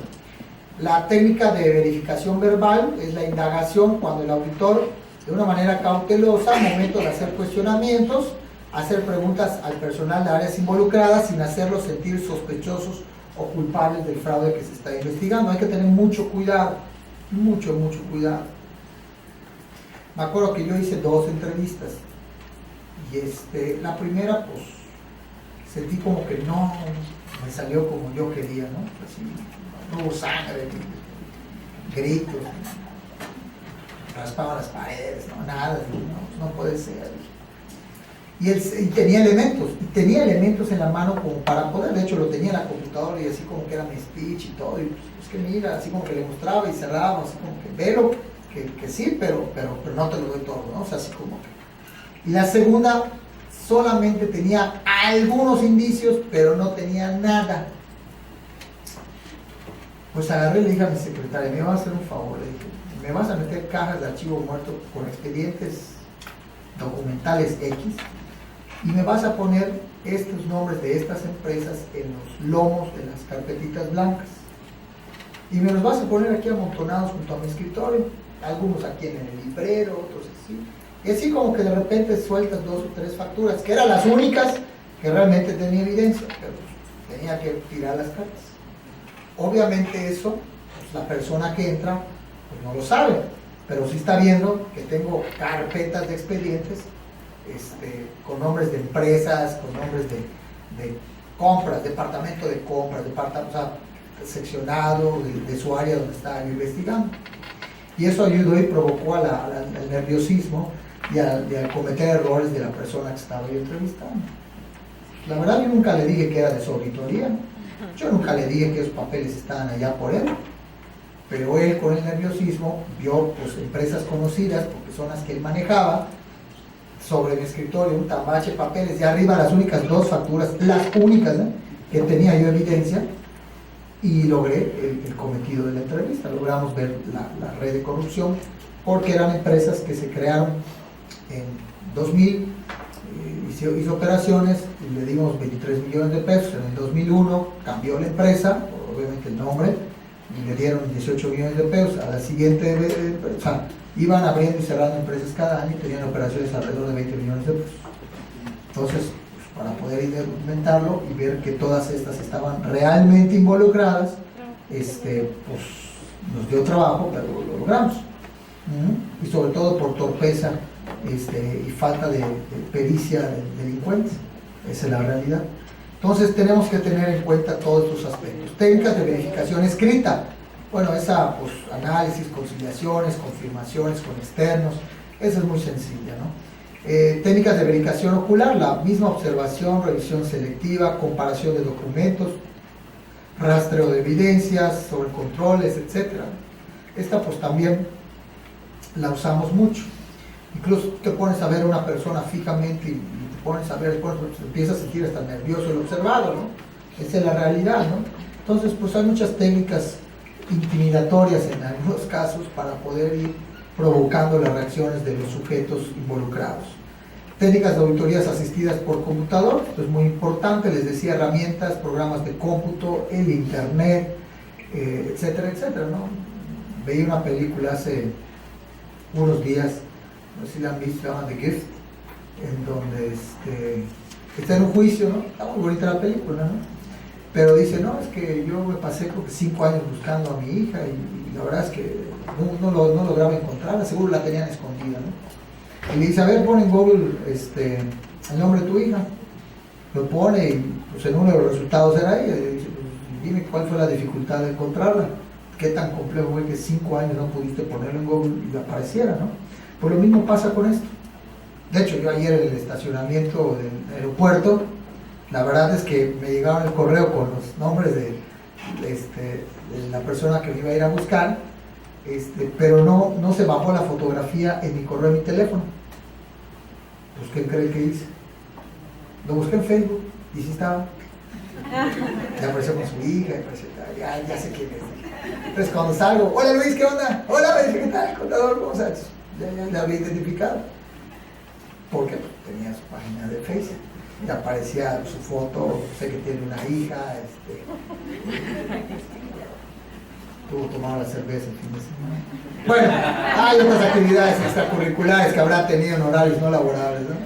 La técnica de verificación verbal es la indagación cuando el auditor, de una manera cautelosa, al momento de hacer cuestionamientos, hacer preguntas al personal de áreas involucradas sin hacerlos sentir sospechosos o culpables del fraude que se está investigando. Hay que tener mucho cuidado, mucho cuidado. Me acuerdo que yo hice 2 entrevistas y la primera, pues, sentí como que no me salió como yo quería, ¿no? Así, no hubo sangre, gritos, raspaban las paredes, no, nada, no puede ser. Y tenía elementos en la mano como para poder, de hecho lo tenía en la computadora y así como que era mi speech y todo, y pues que mira, así como que le mostraba y cerraba, así como que velo, que sí, pero no te lo doy todo, ¿no? O sea, así como que. Y la segunda solamente tenía algunos indicios, pero no tenía nada. Pues agarré y le dije a mi secretaria, me vas a hacer un favor, le dije, me vas a meter cajas de archivo muerto con expedientes documentales X y me vas a poner estos nombres de estas empresas en los lomos de las carpetitas blancas y me los vas a poner aquí amontonados junto a mi escritorio, algunos aquí en el librero, otros así. Y así como que de repente sueltas 2 o 3 facturas, que eran las únicas que realmente tenía evidencia, pero pues, tenía que tirar las cartas. Obviamente eso, pues, la persona que entra, pues no lo sabe, pero sí está viendo que tengo carpetas de expedientes con nombres de empresas, con nombres de compras, departamento de compras, o sea, seccionado de su área donde está investigando. Y eso ayudó y provocó al nerviosismo y al cometer errores de la persona que estaba yo entrevistando. La verdad, yo nunca le dije que era de su auditoría, yo nunca le dije que esos papeles estaban allá por él, pero él con el nerviosismo vio pues empresas conocidas, porque son las que él manejaba, sobre mi escritorio, un tambache de papeles, y arriba las únicas 2 facturas, las únicas, ¿eh?, que tenía yo evidencia, y logré el cometido de la entrevista. Logramos ver la red de corrupción, porque eran empresas que se crearon en 2000, hizo operaciones y le dimos 23 millones de pesos. En el 2001 cambió la empresa, obviamente el nombre, y le dieron 18 millones de pesos. A la siguiente, o sea, iban abriendo y cerrando empresas cada año y tenían operaciones alrededor de 20 millones de pesos. Entonces, para poder documentarlo y ver que todas estas estaban realmente involucradas, pues nos dio trabajo, pero lo logramos. Y sobre todo por torpeza y falta de pericia de delincuentes. Esa es la realidad. Entonces tenemos que tener en cuenta todos estos aspectos. Técnicas de verificación escrita. Bueno, esa, pues, análisis, conciliaciones, confirmaciones con externos, esa es muy sencilla, ¿no? Técnicas de verificación ocular, la misma observación, revisión selectiva, comparación de documentos, rastreo de evidencias, sobre controles, etc. Esta pues también la usamos mucho. Incluso te pones a ver a una persona fijamente y te pones a ver, pues, empiezas a sentir hasta nervioso el observado, ¿no? Esa es la realidad, ¿no? Entonces pues hay muchas técnicas intimidatorias en algunos casos para poder ir provocando las reacciones de los sujetos involucrados. Técnicas de auditorías asistidas por computador, esto es muy importante, les decía, herramientas, programas de cómputo, el internet, etcétera, etcétera, ¿no? Veía una película hace unos días, no sé si la han visto, se llama The Gift, en donde está en un juicio, ¿no? Está muy bonita la película, ¿no? Pero dice, no, es que yo me pasé creo que 5 años buscando a mi hija y la verdad es que no lograba encontrarla, seguro la tenían escondida, ¿no? Y le dice, a ver, pon en Google el nombre de tu hija. Lo pone y pues en uno de los resultados era ella. Y dice, pues, dime cuál fue la dificultad de encontrarla. Qué tan complejo fue que 5 años no pudiste ponerlo en Google y apareciera, ¿no? Pues lo mismo pasa con esto. De hecho, yo ayer en el estacionamiento del aeropuerto, la verdad es que me llegaron el correo con los nombres de la persona que me iba a ir a buscar, pero no se bajó la fotografía en mi correo, en mi teléfono. Pues, ¿qué creen que hice? Lo busqué en Facebook y sí estaba. Ya apareció con su hija, ya sé quién es. Entonces cuando salgo, hola Luis, ¿qué onda? Hola, me dice, ¿qué tal, contador? ¿Cómo estás? Ya la había identificado. Porque tenía su página de Facebook. Y aparecía su foto, sé que tiene una hija, estuvo tomando la cerveza el fin de semana. Bueno, hay otras actividades extracurriculares que habrá tenido en horarios no laborables, ¿no?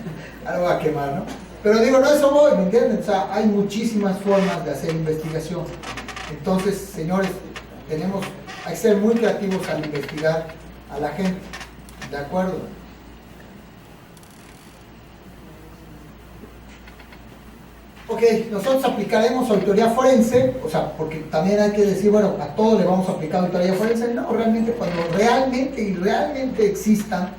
Ahora voy a quemar, ¿no? Pero digo, no, eso voy, ¿me entienden? O sea, hay muchísimas formas de hacer investigación. Entonces, señores, hay que ser muy creativos al investigar a la gente, ¿de acuerdo? Ok, nosotros aplicaremos auditoría forense, o sea, porque también hay que decir, bueno, a todos le vamos a aplicar auditoría forense. No, realmente cuando realmente existan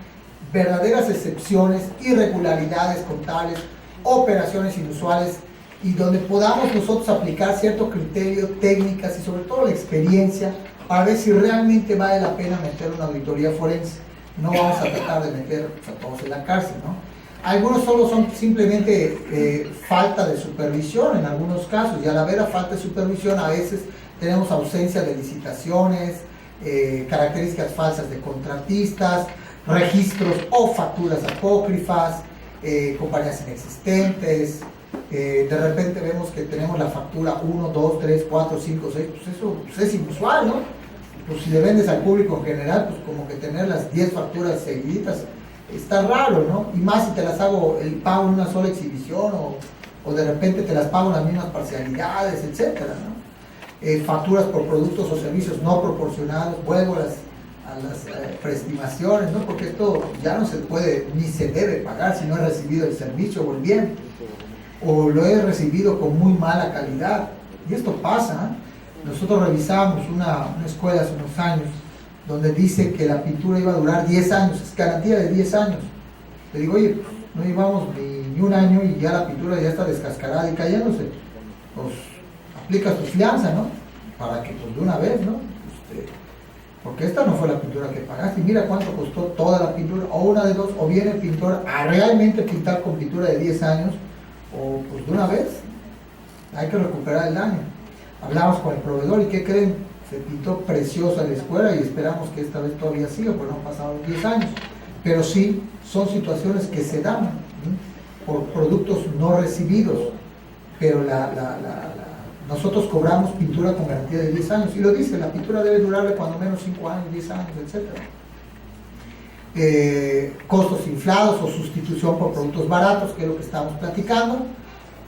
verdaderas excepciones, irregularidades contables, operaciones inusuales, y donde podamos nosotros aplicar cierto criterio, técnicas y sobre todo la experiencia para ver si realmente vale la pena meter una auditoría forense. No vamos a tratar de meter a todos en la cárcel, ¿no? Algunos solo son simplemente falta de supervisión en algunos casos, y al haber falta de supervisión a veces tenemos ausencia de licitaciones, características falsas de contratistas, registros o facturas apócrifas, compañías inexistentes. De repente vemos que tenemos la factura 1, 2, 3, 4, 5, 6, pues eso pues es inusual, ¿no? Pues si le vendes al público en general, pues como que tener las 10 facturas seguiditas está raro, ¿no? Y más si te las hago el pago en una sola exhibición o de repente te las pago en las mismas parcialidades, etcétera, ¿no? Facturas por productos o servicios no proporcionados, vuelvo a las preestimaciones, ¿no? Porque esto ya no se puede ni se debe pagar si no he recibido el servicio o el bien, o lo he recibido con muy mala calidad, y esto pasa, ¿eh? Nosotros revisamos una escuela hace unos años donde dice que la pintura iba a durar 10 años, es garantía de 10 años. Le digo, oye, pues, no llevamos ni un año y ya la pintura ya está descascarada y cayéndose. Pues aplicas tu fianza, ¿no? Para que pues de una vez, ¿no? Porque esta no fue la pintura que pagaste, y mira cuánto costó toda la pintura, o una de dos, o viene el pintor a realmente pintar con pintura de 10 años, o pues de una vez, hay que recuperar el daño. Hablamos con el proveedor y ¿qué creen? Se pintó preciosa la escuela y esperamos que esta vez todavía siga, porque no han pasado 10 años. Pero sí, son situaciones que se dan, ¿no? Por productos no recibidos, pero nosotros cobramos pintura con garantía de 10 años, y lo dice, la pintura debe durarle cuando menos 5 años, 10 años, etc. Costos inflados o sustitución por productos baratos, que es lo que estamos platicando.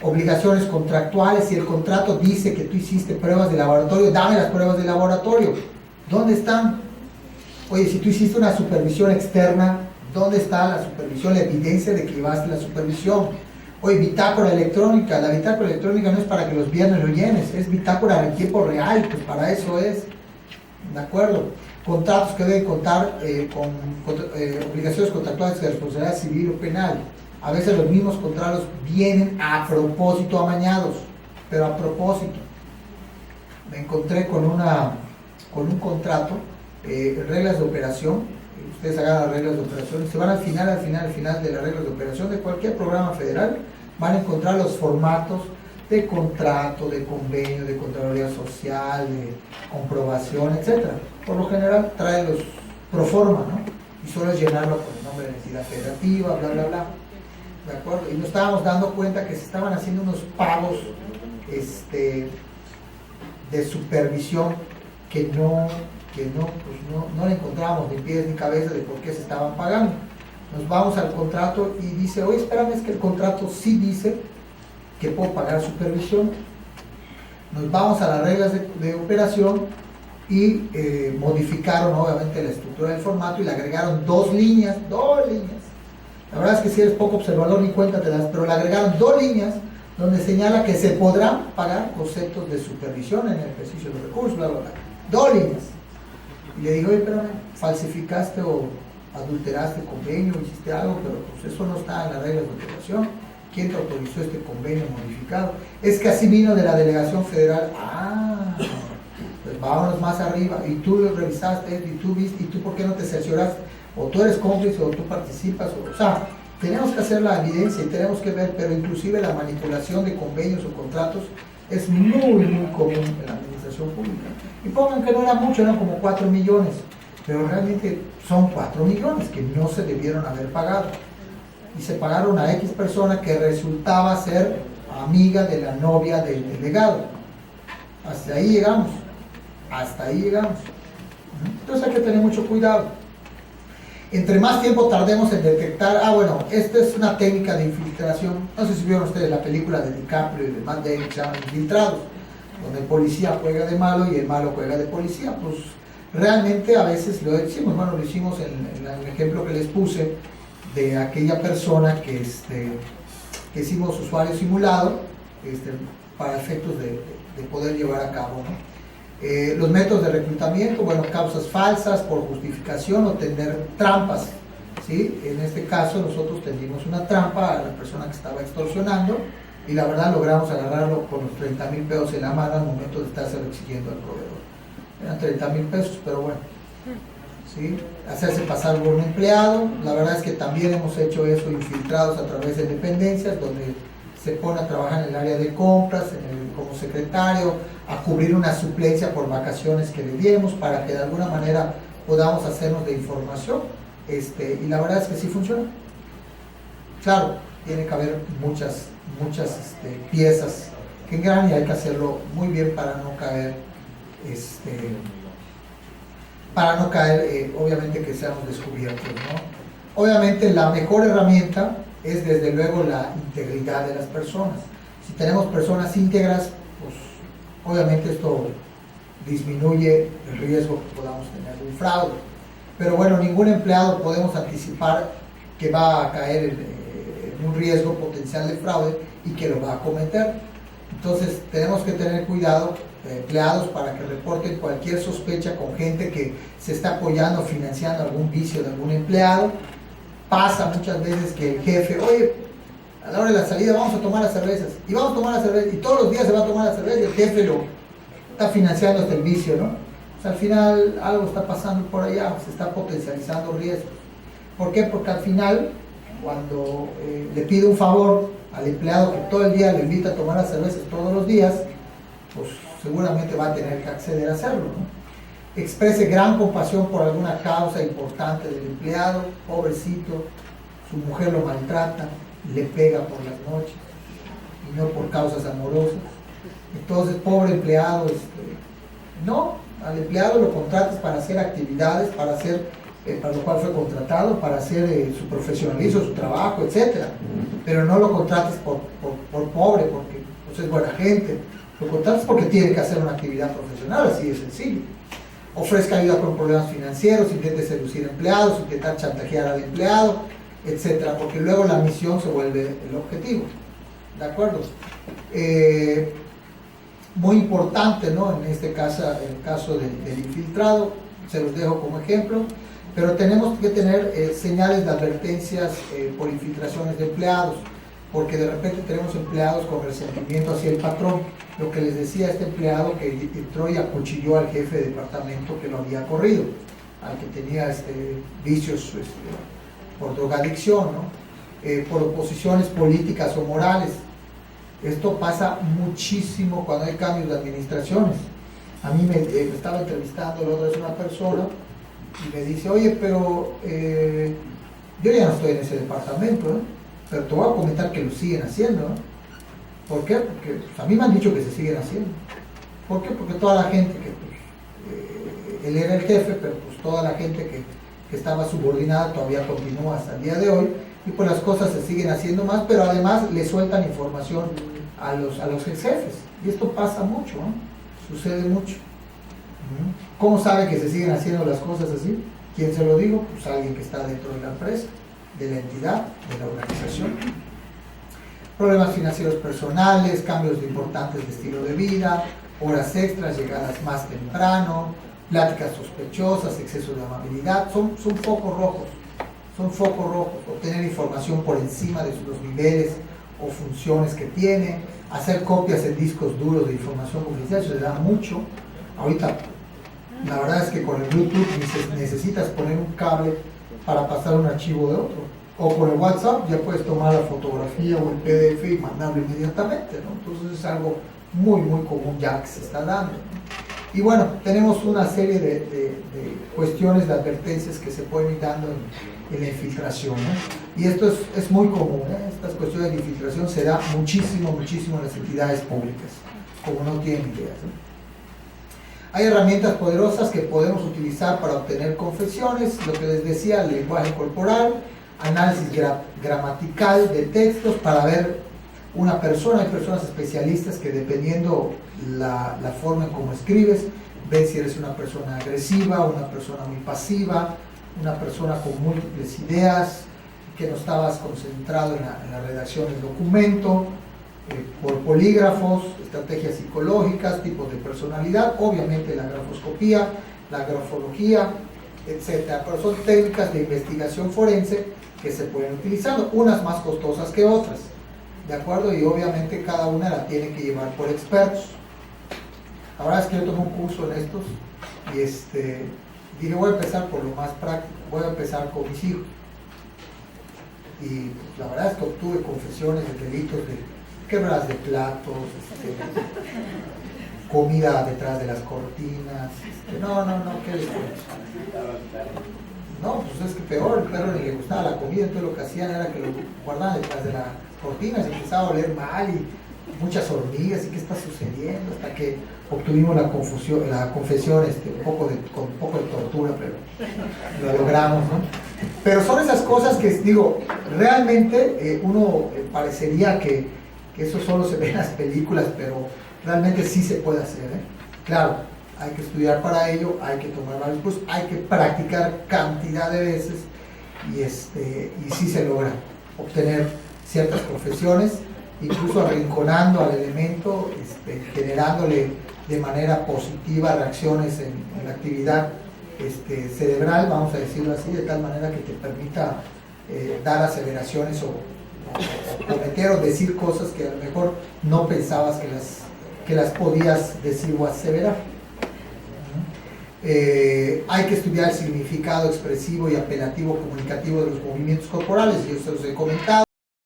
Obligaciones contractuales, si el contrato dice que tú hiciste pruebas de laboratorio, dame las pruebas de laboratorio. ¿Dónde están? Oye, si tú hiciste una supervisión externa, ¿dónde está la supervisión, la evidencia de que llevaste la supervisión? Oye, bitácora electrónica, la bitácora electrónica no es para que los viernes lo llenes, es bitácora en tiempo real, pues para eso es, ¿de acuerdo? Contratos que deben contar con obligaciones contractuales de responsabilidad civil o penal. A veces los mismos contratos vienen a propósito amañados, pero a propósito. Me encontré con un contrato, reglas de operación. Ustedes hagan las reglas de operación, se van al final de las reglas de operación de cualquier programa federal, van a encontrar los formatos de contrato, de convenio, de contraloría social, de comprobación, etc. Por lo general trae los pro forma, ¿no? Y solo es llenarlo con el nombre de la entidad federativa, bla, bla, bla. ¿De acuerdo? Y nos estábamos dando cuenta que se estaban haciendo unos pagos de supervisión que no le encontrábamos ni pies ni cabeza de por qué se estaban pagando. Nos vamos al contrato y dice, oye, espérame, es que el contrato sí dice que puedo pagar supervisión. Nos vamos a las reglas de operación y modificaron obviamente la estructura del formato y le agregaron dos líneas. La verdad es que si eres poco observador ni cuenta te das, pero le agregaron 2 líneas donde señala que se podrán pagar conceptos de supervisión en el ejercicio de recursos, bla, bla, bla. 2 líneas. Y le digo, oye, pero falsificaste o adulteraste convenio, hiciste algo, pero pues eso no está en las reglas de operación. ¿Quién te autorizó este convenio modificado? Es que así vino de la delegación federal. Pues vámonos más arriba. Y tú lo revisaste, y tú viste, y tú ¿por qué no te cercioraste? O tú eres cómplice, o tú participas, o sea, tenemos que hacer la evidencia y tenemos que ver, pero inclusive la manipulación de convenios o contratos es muy común en la administración pública. Y pongan que no era mucho, eran como 4 millones, pero realmente son 4 millones que no se debieron haber pagado. Y se pagaron a X persona que resultaba ser amiga de la novia del delegado. Hasta ahí llegamos. Hasta ahí llegamos. Entonces hay que tener mucho cuidado. Entre más tiempo tardemos en detectar, bueno, esta es una técnica de infiltración. No sé si vieron ustedes la película de DiCaprio y de Matt Damon que se llama Infiltrados, donde el policía juega de malo y el malo juega de policía. Pues realmente a veces lo decimos, bueno, lo hicimos en el ejemplo que les puse de aquella persona que hicimos usuario simulado para efectos de poder llevar a cabo, ¿no? Los métodos de reclutamiento, bueno, causas falsas por justificación o tender trampas, ¿sí? En este caso nosotros tendimos una trampa a la persona que estaba extorsionando y la verdad logramos agarrarlo con los 30,000 pesos en la mano al momento de estárselo exigiendo al proveedor. Eran 30,000 pesos, pero bueno, ¿sí? Hacerse pasar por un empleado, la verdad es que también hemos hecho eso infiltrados a través de dependencias donde se pone a trabajar en el área de compras, como secretario, a cubrir una suplencia por vacaciones que le diéramos para que de alguna manera podamos hacernos de información, y la verdad es que sí funciona. Claro, tiene que haber muchas piezas que engranan y hay que hacerlo muy bien para no caer, obviamente que seamos descubiertos, ¿no? Obviamente la mejor herramienta es desde luego la integridad de las personas. Si tenemos personas íntegras, pues obviamente esto disminuye el riesgo que podamos tener de un fraude. Pero bueno, ningún empleado podemos anticipar que va a caer en un riesgo potencial de fraude y que lo va a cometer. Entonces tenemos que tener cuidado, empleados, para que reporten cualquier sospecha con gente que se está apoyando o financiando algún vicio de algún empleado. Pasa muchas veces que el jefe, oye, a la hora de la salida vamos a tomar las cervezas, y vamos a tomar las cervezas, y todos los días se va a tomar la cerveza, y el jefe lo está financiando hasta el vicio, ¿no? O sea, al final algo está pasando por allá, se está potencializando riesgos. ¿Por qué? Porque al final, cuando le pide un favor al empleado que todo el día le invita a tomar las cervezas todos los días, pues seguramente va a tener que acceder a hacerlo, ¿no? Exprese gran compasión por alguna causa importante del empleado, pobrecito, su mujer lo maltrata, le pega por las noches, y no por causas amorosas. Entonces, pobre empleado, no, al empleado lo contratas para hacer actividades, para hacer, para lo cual fue contratado, para hacer su profesionalismo, su trabajo, etc. Pero no lo contrates por pobre, porque pues, es buena gente, lo contratas porque tiene que hacer una actividad profesional, así de sencillo. Ofrezca ayuda con problemas financieros, intente seducir empleados, intentar chantajear al empleado, etcétera, porque luego la misión se vuelve el objetivo. ¿De acuerdo? Muy importante, ¿no? En este caso, el caso del infiltrado, se los dejo como ejemplo, pero tenemos que tener señales de advertencias por infiltraciones de empleados, porque de repente tenemos empleados con resentimiento hacia el patrón. Lo que les decía, este empleado que entró y acuchilló al jefe de departamento que lo había corrido, al que tenía vicios por drogadicción, ¿no? Por oposiciones políticas o morales. Esto pasa muchísimo cuando hay cambios de administraciones. A mí me estaba entrevistando la otra vez una persona y me dice, oye, pero yo ya no estoy en ese departamento, ¿eh? Pero te voy a comentar que lo siguen haciendo, ¿no? ¿Por qué? Porque pues, a mí me han dicho que se siguen haciendo. ¿Por qué? Porque toda la gente que, pues, él era el jefe, pero pues toda la gente que estaba subordinada todavía continúa hasta el día de hoy, y pues las cosas se siguen haciendo más, pero además le sueltan información a los ex jefes. Y esto pasa mucho, ¿no? Sucede mucho. ¿Cómo sabe que se siguen haciendo las cosas así? ¿Quién se lo digo? Pues alguien que está dentro de la empresa, de la entidad, de la organización. Problemas financieros personales, cambios importantes de estilo de vida, horas extras, llegadas más temprano, pláticas sospechosas, exceso de amabilidad, son focos rojos. son focos rojos. Obtener información por encima de los niveles o funciones que tiene, hacer copias en discos duros de información confidencial, eso le da mucho. Ahorita, la verdad es que con el Bluetooth necesitas poner un cable para pasar un archivo de otro. O con el WhatsApp ya puedes tomar la fotografía o el PDF y mandarlo inmediatamente, ¿no? Entonces es algo muy común ya que se está dando, ¿no? Y bueno, tenemos una serie de cuestiones, de advertencias que se pueden ir dando en la infiltración, ¿no? Y esto es muy común, ¿eh? Estas cuestiones de infiltración se da muchísimo en las entidades públicas, como no tienen idea, ¿no? Hay herramientas poderosas que podemos utilizar para obtener confesiones, lo que les decía, el lenguaje corporal, análisis gramatical de textos para ver una persona. Hay personas especialistas que dependiendo la forma en cómo escribes, ven si eres una persona agresiva, una persona muy pasiva, una persona con múltiples ideas, que no estabas concentrado en la redacción del documento, por polígrafos, estrategias psicológicas, tipos de personalidad, obviamente la grafoscopía, la grafología, etcétera. Pero son técnicas de investigación forense que se pueden utilizar, unas más costosas que otras, ¿de acuerdo? Y obviamente cada una la tiene que llevar por expertos. La verdad es que yo tomé un curso en estos y dije, voy a empezar por lo más práctico, voy a empezar con mis hijos. Y pues, la verdad es que obtuve confesiones de delitos de quebradas de platos, comida detrás de las cortinas, ¿qué les cuento? No, pues es que peor, el perro ni le gustaba la comida, entonces lo que hacían era que lo guardaban detrás de las cortinas, y empezaba a oler mal y muchas hormigas, y qué está sucediendo, hasta que obtuvimos la confesión, con un poco de tortura, pero lo logramos, ¿no? Pero son esas cosas que, digo, realmente uno parecería que eso solo se ve en las películas, pero realmente sí se puede hacer, ¿eh? Claro, hay que estudiar para ello, hay que tomar varios cursos, hay que practicar cantidad de veces y sí se logra obtener ciertas confesiones, incluso arrinconando al elemento, generándole de manera positiva reacciones en la actividad cerebral, vamos a decirlo así, de tal manera que te permita dar aceleraciones o cometer o decir cosas que a lo mejor no pensabas que las podías decir o aseverar. Hay que estudiar el significado expresivo y apelativo comunicativo de los movimientos corporales, yo se los he comentado.